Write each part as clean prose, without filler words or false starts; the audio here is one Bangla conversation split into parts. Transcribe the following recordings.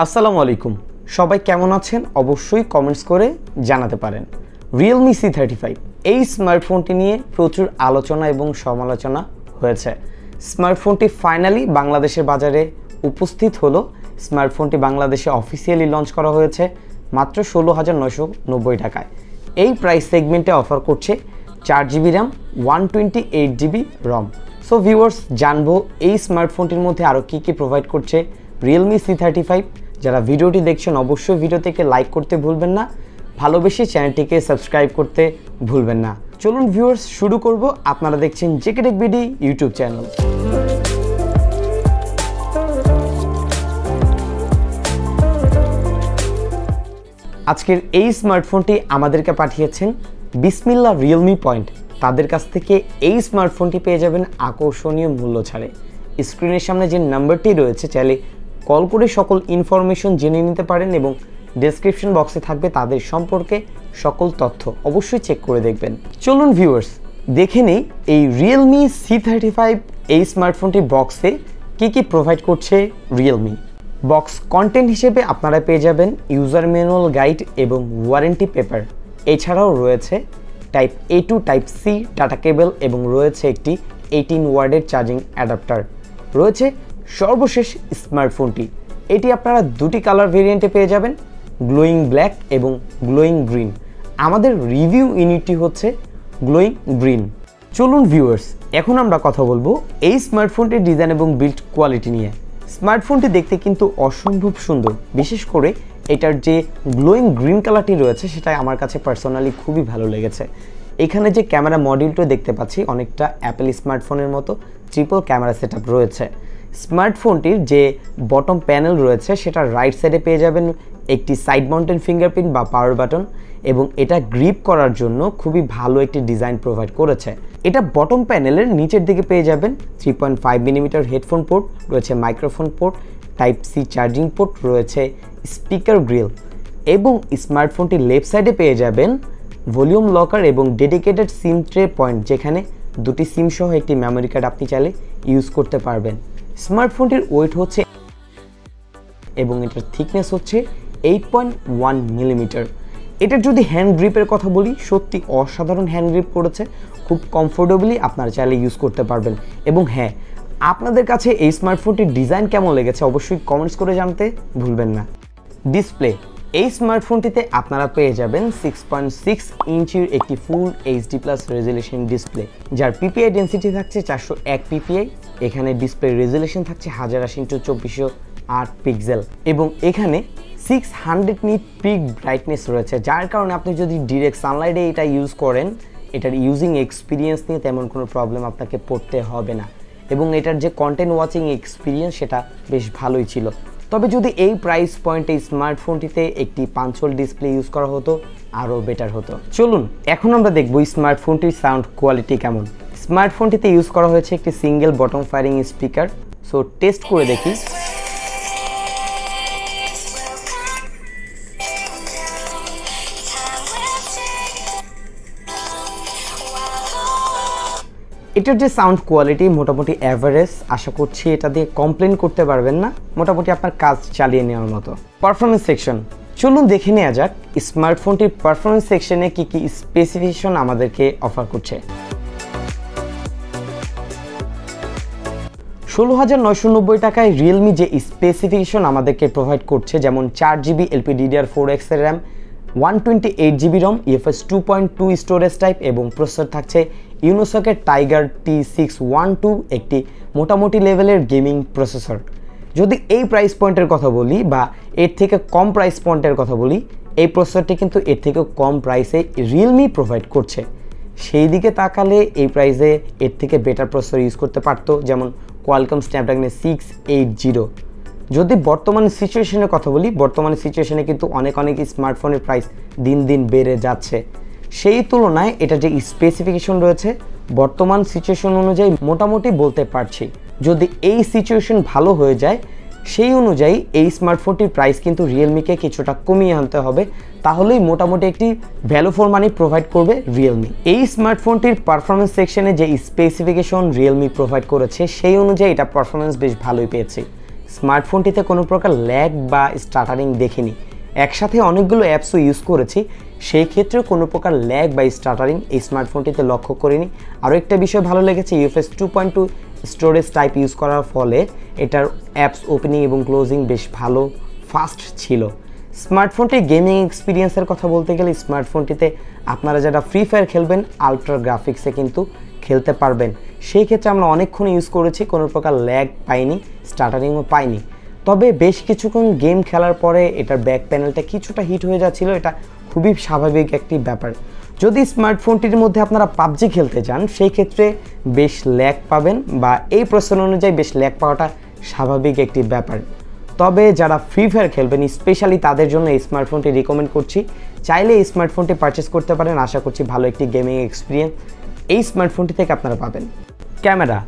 আসসালামু আলাইকুম, সবাই কেমন আছেন? অবশ্যই কমেন্টস করে জানাতে পারেন। Realme C35 এই স্মার্টফোনটি নিয়ে প্রচুর আলোচনা এবং সমালোচনা হয়েছে। স্মার্টফোনটি ফাইনালি বাংলাদেশের বাজারে উপস্থিত হলো। স্মার্টফোনটি বাংলাদেশে অফিসিয়ালি লঞ্চ করা হয়েছে মাত্র 16,990 টাকায়। এই প্রাইস সেগমেন্টে অফার করছে 4GB র্যাম, 128GB রম। সো ভিউয়ার্স, জানবো এই স্মার্টফোনটির মধ্যে আরও কী কী প্রোভাইড করছে Realme C35। যারা ভিডিওটি দেখছেন অবশ্যই ভিডিওটিকে লাইক করতে ভুলবেন না, ভালোবেসে চ্যানেলটিকে সাবস্ক্রাইব করতে ভুলবেন না। চলুন ভিউয়ার্স, শুরু করব। আপনারা দেখছেন JK tech BD YouTube channel. আজকের এই স্মার্টফোনটি আমাদেরকে পাঠিয়েছেন বিসমিল্লাহ রিয়েলমি পয়েন্ট। তাদের কাছ থেকে এই স্মার্টফোনটি পেয়ে যাবেন আকর্ষণীয় মূল্য ছাড়ে। স্ক্রিনের সামনে যে নাম্বারটি রয়েছে, চাইলে কল করে সকল ইনফরমেশন জেনে নিতে পারেন এবং ডেসক্রিপশন বক্সে থাকবে তাদের সম্পর্কে সকল তথ্য, অবশ্যই চেক করে দেখবেন। চলুন ভিউয়ার্স, দেখে নেই এই Realme C35 এই স্মার্টফোনটির বক্সে কী কী প্রোভাইড করছে Realme। বক্স কন্টেন্ট হিসেবে আপনারা পেয়ে যাবেন ইউজার ম্যানুয়াল গাইড এবং ওয়ারেন্টি পেপার। এছাড়াও রয়েছে type A to type C data cable এবং রয়েছে একটি 18 ওয়ার্ডের চার্জিং অ্যাডাপ্টার। রয়েছে সর্বশেষ স্মার্টফোনটি, এটি আপনারা দুটি কালার ভেরিয়েন্টে পেয়ে যাবেন, গ্লোয়িং ব্ল্যাক এবং গ্লোয়িং গ্রিন। আমাদের রিভিউ ইউনিটটি হচ্ছে গ্লোয়িং গ্রিন। চলুন ভিউয়ার্স, এখন আমরা কথা বলবো এই স্মার্টফোনটির ডিজাইন এবং বিল্ড কোয়ালিটি নিয়ে। স্মার্টফোনটি দেখতে কিন্তু অসম্ভব সুন্দর, বিশেষ করে এটার যে গ্লোয়িং গ্রিন কালারটি রয়েছে সেটা আমার কাছে পার্সোনালি খুবই ভালো লেগেছে। এখানে যে ক্যামেরা মডিউলটা দেখতে পাচ্ছি অনেকটা অ্যাপেল স্মার্টফোনের মতো ট্রিপল ক্যামেরা সেটআপ রয়েছে। স্মার্টফোনটির যে বটম প্যানেল রয়েছে সেটা রাইট সাইডে পেয়ে যাবেন একটি সাইড মাউন্টেন ফিঙ্গারপ্রিন্ট বা পাওয়ার বাটন, এবং এটা গ্রিপ করার জন্য খুবই ভালো একটি ডিজাইন প্রোভাইড করেছে। এটা বটম প্যানেলের নিচের দিকে পেয়ে যাবেন 3.5mm হেডফোন পোর্ট, রয়েছে microphone port, type C charging port, রয়েছে স্পিকার গ্রিল, এবং স্মার্টফোনটির লেফট সাইডে পেয়ে যাবেন ভলিউম লকার এবং ডেডিকেটেড সিম ট্রে পয়েন্ট, যেখানে দুটি সিম সহ একটি মেমোরি কার্ড আপনি চাইলে ইউজ করতে পারবেন। স্মার্টফোনটির ওয়েট হচ্ছে এবং এটার থিকনেস হচ্ছে 8.1mm। এটার যদি হ্যান্ড গ্রিপের কথা বলি, সত্যি অসাধারণ হ্যান্ড গ্রিপ করেছে, খুব কমফোর্টেবলি আপনারা চাইলে ইউজ করতে পারবেন। এবং হ্যাঁ, আপনাদের কাছে এই স্মার্টফোনটির ডিজাইন কেমন লেগেছে অবশ্যই কমেন্টস করে জানতে ভুলবেন না। ডিসপ্লে, এই স্মার্টফোনটিতে আপনারা পেয়ে যাবেন 6.6 ইঞ্চির একটি ফুল HD+ রেজুলেশন ডিসপ্লে, যার পিপিআই ডেন্সিটি থাকছে 401 পিপিআই। এখানে ডিসপ্লে রেজুলেশন থাকছে 1080x2408 পিক্সেল, এবং এখানে 600 নিট পিক ব্রাইটনেস রয়েছে, যার কারণে আপনি যদি ডিরেক্ট সানলাইটে এটা ইউজ করেন, এটার ইউজিং এক্সপিরিয়েন্স নিয়ে তেমন কোনো প্রবলেম আপনাকে পড়তে হবে না। এবং এটার যে কন্টেন্ট ওয়াচিং এক্সপিরিয়েন্স সেটা বেশ ভালোই ছিল। তবে যদি এই প্রাইস পয়েন্টে স্মার্টফোনটিতে একটি 5 হোল ডিসপ্লে ইউজ করা হতো আরও বেটার হতো। চলুন এখন আমরা দেখব স্মার্টফোনটির সাউন্ড কোয়ালিটি কেমন। স্মার্টফোনটিতে ইউজ করা হয়েছে একটি single bottom firing speaker. So test করে দেখি। এটার যে সাউন্ড কোয়ালিটি মোটামুটি অ্যাভারেজ, আশা করছি এটা দিয়ে কমপ্লেন করতে পারবেন না, মোটামুটি আপনার কাজ চালিয়ে নেওয়ার মতো। পারফরমেন্স সেকশন, চলুন দেখে নেওয়া যাক স্মার্টফোনটির পারফরমেন্স সেকশনে কী কী স্পেসিফিকেশন আমাদেরকে অফার করছে। 16,990 টাকায় রিয়েলমি যে স্পেসিফিকেশন আমাদেরকে প্রোভাইড করছে, যেমন 4GB LPDDR4X এর র্যাম, 128GB রম, UFS 2.2 স্টোরেজ টাইপ, এবং প্রসেসর থাকছে ইউনোসকের টাইগার T612, একটি মোটামুটি লেভেলের গেমিং প্রসেসর। যদি এই প্রাইস পয়েন্টের কথা বলি বা এর থেকে কম প্রাইস পয়েন্টের কথা বলি, এই প্রসেসরটি কিন্তু এর থেকে কম প্রাইসে রিয়েলমি প্রোভাইড করছে। সেই দিকে তাকালে এই প্রাইসে এর থেকে বেটার প্রসেসর ইউজ করতে পারতো, যেমন কোয়ালকম স্ন্যাপড্রাগন 680। যদি বর্তমান সিচুয়েশনের কথা বলি, বর্তমান সিচুয়েশনে কিন্তু অনেক স্মার্টফোনের প্রাইস দিন দিন বেড়ে যাচ্ছে। সেই তুলনায় এটা যে স্পেসিফিকেশন রয়েছে বর্তমান সিচুয়েশন অনুযায়ী মোটামুটি বলতে পারছি। যদি এই সিচুয়েশন ভালো হয়ে যায়, সেই অনুযায়ী এই স্মার্টফোনটির প্রাইস কিন্তু রিয়েলমিকে কিছুটা কমিয়ে আনতে হবে, তাহলেই মোটামুটি একটি ভ্যালু ফর মানি প্রোভাইড করবে রিয়েলমি। এই স্মার্টফোনটির পারফরমেন্স সেকশনে যে স্পেসিফিকেশন রিয়েলমি প্রোভাইড করেছে সেই অনুযায়ী এটা পারফরমেন্স বেশ ভালোই পেয়েছে। স্মার্টফোনটিতে কোনো প্রকার ল্যাগ বা স্টাটারিং দেখিনি। একসাথে অনেকগুলো অ্যাপসও ইউজ করেছি, সেই ক্ষেত্রে কোনো প্রকার ল্যাগ বা স্টাটারিং এই স্মার্টফোনটিতে লক্ষ্য করিনি। আরও একটা বিষয় ভালো লেগেছে, UFS 2.2 স্টোরেজ টাইপ ইউজ করার ফলে এটার অ্যাপস ওপেনিং এবং ক্লোজিং বেশ ভালো ফাস্ট ছিল। স্মার্টফোনটির গেমিং এক্সপিরিয়েন্সের কথা বলতে গেলে স্মার্টফোনটিতে আপনারা যারা ফ্রি ফায়ার খেলবেন আলট্রা গ্রাফিক্সে কিন্তু খেলতে পারবেন। সেই ক্ষেত্রে আমরা অনেকক্ষণ ইউজ করেছি, কোনো প্রকার ল্যাগ পাইনি, স্টাটারিংও পাইনি। তবে বেশ কিছুক্ষণ গেম খেলার পরে এটার ব্যাক প্যানেলটা কিছুটা হিট হয়ে যাচ্ছিল, এটা খুবই স্বাভাবিক একটি ব্যাপার। যদি স্মার্টফোনটির মধ্যে আপনারা পাবজি খেলতে চান সেই ক্ষেত্রে বেশ ল্যাগ পাবেন, বা এই প্রশ্ন অনুযায়ী বেশ ল্যাগ পাওয়াটা স্বাভাবিক একটি ব্যাপার। তবে যারা ফ্রি ফায়ার খেলবেন স্পেশালি তাদের জন্য এই স্মার্টফোনটি রিকমেন্ড করছি। চাইলে এই স্মার্টফোনটি পারচেস করতে পারেন, আশা করছি ভালো একটি গেমিং এক্সপিরিয়েন্স এই স্মার্টফোনটি থেকে আপনারা পাবেন। ক্যামেরা,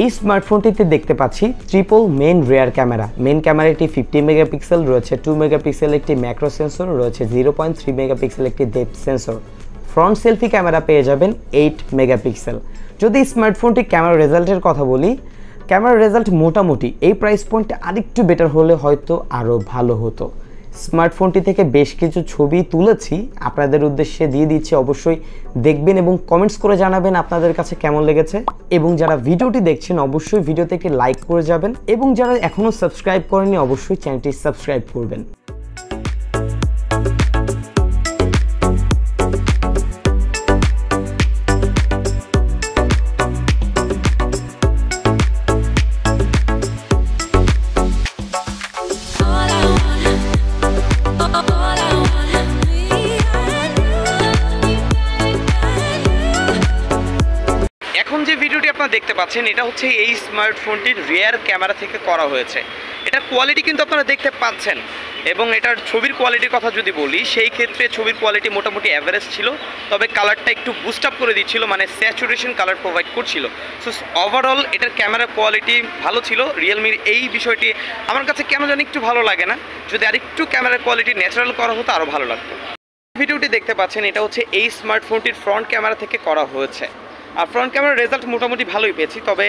এই স্মার্টফোনটিতে দেখতে পাচ্ছি triple main rear camera. Main ক্যামেরাটি 50 মেগাপিক্সেল রয়েছে, 2 মেগাপিক্সেল একটি ম্যাক্রো সেন্সর রয়েছে, 0.3 মেগাপিক্সেল একটি depth sensor. Front selfie camera পেয়ে যাবেন 8 মেগাপিক্সেল। যদি স্মার্টফোনটি ক্যামেরা রেজাল্টের কথা বলি, ক্যামেরার রেজাল্ট মোটামুটি এই প্রাইস পয়েন্টে আরেকটু বেটার হলে হয়তো আরও ভালো হতো। স্মার্টফোনটি থেকে বেশ কিছু ছবি তুলেছি, আপনাদের উদ্দেশ্যে দিয়ে দিচ্ছি, অবশ্যই দেখবেন এবং কমেন্টস করে জানাবেন আপনাদের কাছে কেমন লেগেছে। এবং যারা ভিডিওটি দেখছেন অবশ্যই ভিডিওতে একটি লাইক করে যাবেন, এবং যারা এখনও সাবস্ক্রাইব করেনি অবশ্যই চ্যানেলটি সাবস্ক্রাইব করবেন। এখন যে ভিডিওটি আপনারা দেখতে পাচ্ছেন এটা হচ্ছে এই স্মার্টফোনটির রিয়ার ক্যামেরা থেকে করা হয়েছে। এটার কোয়ালিটি কিন্তু আপনারা দেখতে পাচ্ছেন, এবং এটার ছবির কোয়ালিটির কথা যদি বলি সেই ক্ষেত্রে ছবির কোয়ালিটি মোটামুটি অ্যাভারেজ ছিল, তবে কালারটা একটু বুস্ট আপ করে দিচ্ছিল, মানে স্যাচুরেশন কালার প্রোভাইড করছিল। সো ওভারঅল এটার ক্যামেরা কোয়ালিটি ভালো ছিল। রিয়েলমির এই বিষয়টি আমার কাছে কেন জানি একটু ভালো লাগে না, যদি আরেকটু ক্যামেরার কোয়ালিটি ন্যাচারাল করা হতো আরও ভালো লাগতো। ভিডিওটি দেখতে পাচ্ছেন এটা হচ্ছে এই স্মার্টফোনটির ফ্রন্ট ক্যামেরা থেকে করা হয়েছে। আর ফ্রন্ট ক্যামেরার রেজাল্ট মোটামুটি ভালোই পেয়েছি, তবে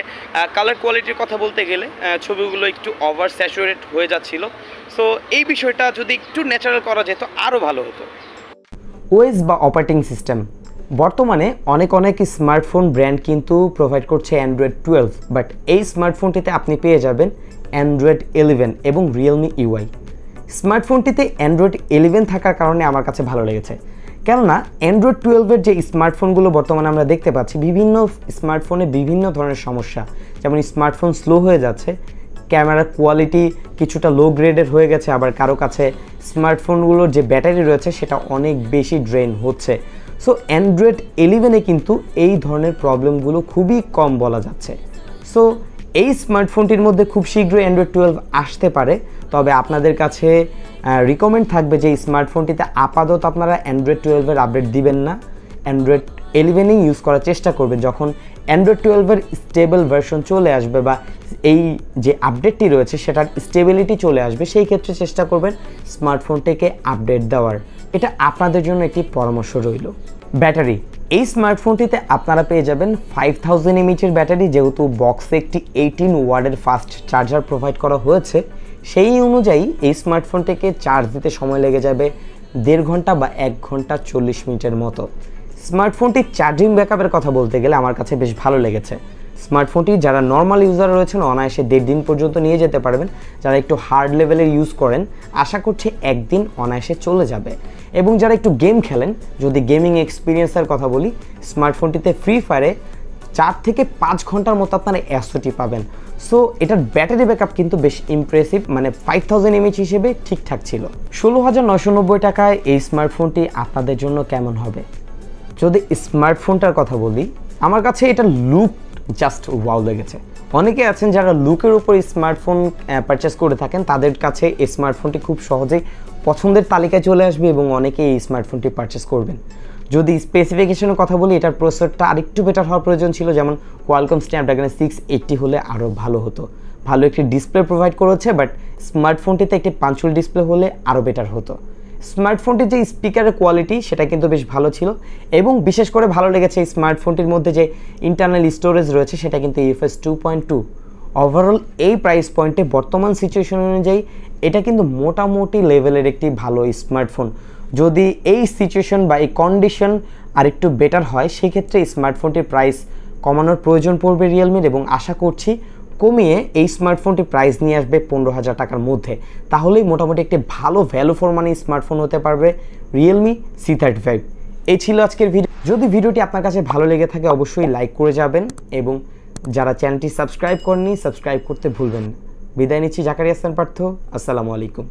কালার কোয়ালিটির কথা বলতে গেলে ছবিগুলো একটু ওভার স্যাচুরেট হয়ে যাচ্ছিল। সো এই বিষয়টা যদি একটু ন্যাচারাল করা যেত আরও ভালো হতো। ওএস বা অপারেটিং সিস্টেম, বর্তমানে অনেক স্মার্টফোন ব্র্যান্ড কিন্তু প্রোভাইড করছে অ্যান্ড্রয়েড 12, বাট এই স্মার্টফোনটিতে আপনি পেয়ে যাবেন অ্যান্ড্রয়েড 11 এবং রিয়েলমি ইউআই। স্মার্টফোনটিতে অ্যান্ড্রয়েড 11 থাকার কারণে আমার কাছে ভালো লেগেছে, কেননা অ্যান্ড্রয়েড 12-এর যে স্মার্টফোনগুলো বর্তমানে আমরা দেখতে পাচ্ছি বিভিন্ন স্মার্টফোনে বিভিন্ন ধরনের সমস্যা, যেমন স্মার্টফোন স্লো হয়ে যাচ্ছে, ক্যামেরার কোয়ালিটি কিছুটা লো গ্রেডের হয়ে গেছে, আবার কারো কাছে স্মার্টফোনগুলোর যে ব্যাটারি রয়েছে সেটা অনেক বেশি ড্রেন হচ্ছে। সো অ্যান্ড্রয়েড 11-এ কিন্তু এই ধরনের প্রবলেমগুলো খুবই কম বলা যাচ্ছে। সো এই স্মার্টফোনটির মধ্যে খুব শীঘ্রই অ্যান্ড্রয়েড 12 আসতে পারে, তবে আপনাদের কাছে রিকমেন্ড থাকবে যে স্মার্টফোনটিতে আপাতত আপনারা অ্যান্ড্রয়েড 12-এর আপডেট দিবেন না, অ্যান্ড্রয়েড 11-ই ইউজ করার চেষ্টা করবেন। যখন অ্যান্ড্রয়েড 12-এর স্টেবল ভার্সন চলে আসবে বা এই যে আপডেটটি রয়েছে সেটার স্টেবিলিটি চলে আসবে, সেই ক্ষেত্রে চেষ্টা করবেন স্মার্টফোনটিকে আপডেট দেওয়ার। এটা আপনাদের জন্য একটি পরামর্শ রইল। ব্যাটারি, এই স্মার্টফোনটিতে আপনারা পেয়ে যাবেন 5000 mAh ব্যাটারি, যেহেতু বক্সে একটি 18 ওয়াটের ফাস্ট চার্জার প্রোভাইড করা হয়েছে, সেই অনুযায়ী এই স্মার্টফোনটিকে চার্জ দিতে সময় লেগে যাবে 1.5 ঘন্টা বা 1 ঘন্টা 40 মিনিটের মতো। স্মার্টফোনটির চার্জিং ব্যাকআপের কথা বলতে গেলে আমার কাছে বেশ ভালো লেগেছে। স্মার্টফোনটি যারা নর্মাল ইউজার রয়েছেন অনায়াসে 1.5 দিন পর্যন্ত নিয়ে যেতে পারবেন, যারা একটু হার্ড লেভেলের ইউজ করেন আশা করছি 1 দিন অনায়াসে চলে যাবে, এবং যারা একটু গেম খেলেন, যদি গেমিং এক্সপিরিয়েন্সের কথা বলি, স্মার্টফোনটিতে ফ্রি ফায়ারে 4 থেকে 5 ঘন্টার মতো আপনারা এসওটি পাবেন। সো এটার ব্যাটারি ব্যাকআপ কিন্তু বেশ ইমপ্রেসিভ, মানে 5000 mAh হিসেবে ঠিকঠাক ছিল। 16990 টাকায় এই স্মার্টফোনটি আপনাদের জন্য কেমন হবে? যদি স্মার্টফোনটার কথা বলি, আমার কাছে এটার লুক জাস্ট ওয়াও লেগেছে। অনেকে আছেন যারা লুকের উপর স্মার্টফোন পারচেস করে থাকেন, তাদের কাছে এই স্মার্টফোনটি খুব সহজেই পছন্দের তালিকায় চলে আসবে এবং অনেকে এই স্মার্টফোনটি পারচেস করবেন। যদি স্পেসিফিকেশনের কথা বলি, এটার প্রসেসরটা আরেকটু বেটার হওয়ার প্রয়োজন ছিল, যেমন কোয়ালকম স্ন্যাপড্রাগন 680 হলে আরও ভালো হতো। ভালো একটি ডিসপ্লে প্রোভাইড করেছে, বাট স্মার্টফোনটিতে একটি পাঞ্চুয়াল ডিসপ্লে হলে আরও বেটার হতো। স্মার্টফোনটির যে স্পিকারের কোয়ালিটি সেটা কিন্তু বেশ ভালো ছিল, এবং বিশেষ করে ভালো লেগেছে এই স্মার্টফোনটির মধ্যে যে ইন্টারনাল স্টোরেজ রয়েছে সেটা কিন্তু UFS 2.2 ওভারঅল এই প্রাইস পয়েন্টে বর্তমান সিচুয়েশন অনুযায়ী এটা কিন্তু মোটামুটি লেভেলের একটি ভালো স্মার্টফোন। যদি এই সিচুয়েশন বা এই কন্ডিশন আর একটু বেটার হয় সেক্ষেত্রে স্মার্টফোনটির প্রাইস কমানোর প্রয়োজন পড়বে রিয়েলমির, এবং আশা করছি কমিয়ে এই স্মার্টফোনটি প্রাইস নিয়ে আসবে 15,000 টাকার মধ্যে। তাহলেই মোটামুটি একটি ভালো ভ্যালু ফর মানি স্মার্টফোন হতে পারবে Realme C35। এই ছিল আজকের ভিডিও। যদি ভিডিওটি আপনার কাছে ভালো লেগে থাকে অবশ্যই লাইক করে যাবেন, এবং যারা চ্যানেলটি সাবস্ক্রাইব করেননি সাবস্ক্রাইব করতে ভুলবেন না। বিদায় নিচ্ছি, জাকারিয়া হাসান পার্থ। আসসালামু আলাইকুম।